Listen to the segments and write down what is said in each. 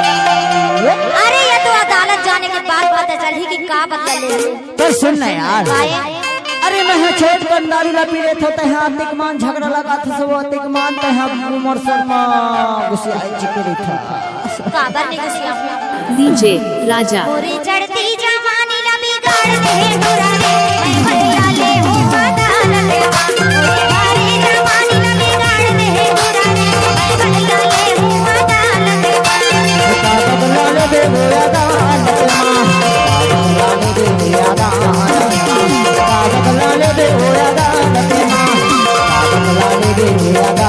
अरे ये तो अदालत जाने के बाद पता चली कि का बदला ले। तो सुन ना यार, अरे मैं छोट कंदारी ला पी लेते थे हां तिकमान झगड़ा लगा था सब तिकमान ते हम उमर शर्मा गुस्सा आई चिकरी था का करने गुस्सा डीजे राजा पूरी चढ़ती जवानी ला बिगाड़ दे दुराने मैं बदला ले हूं अदालत पूरी जवानी ला बिगाड़ दे दुराने मैं बदला ले हूं अदालत का बदला ले दे अदालत मां बदला ले दे अदालत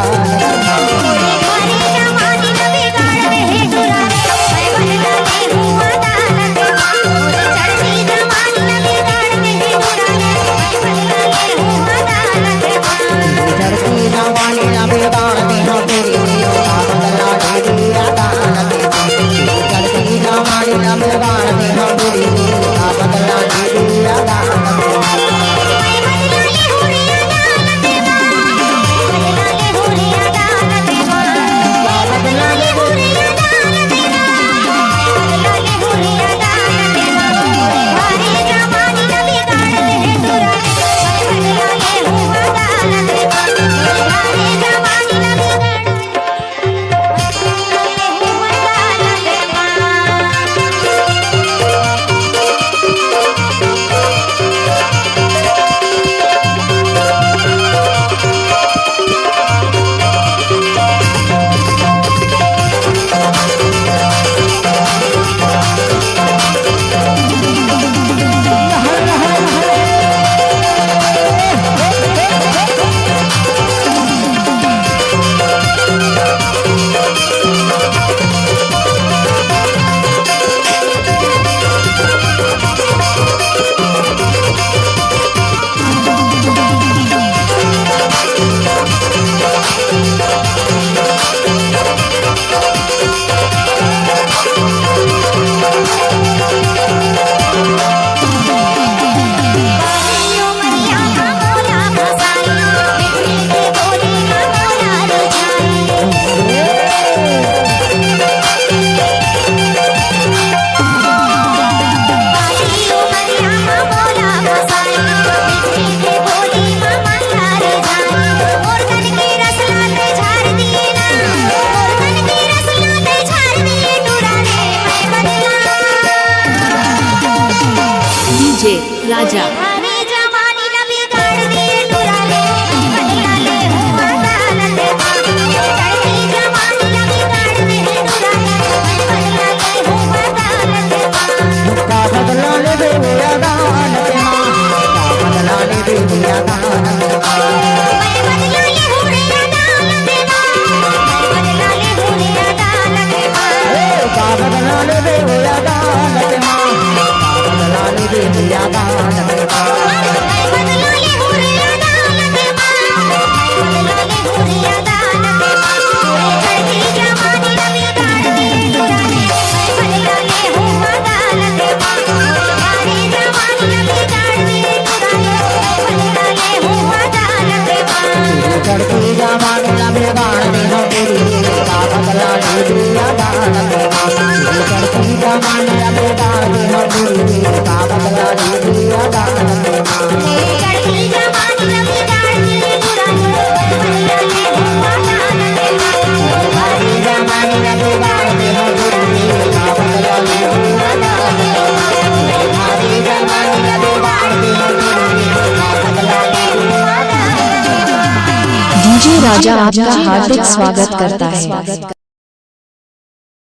का बदला ले दे अदालत मां बदला ले दे अदालत राजा राजा आपका हार्दिक स्वागत करता है।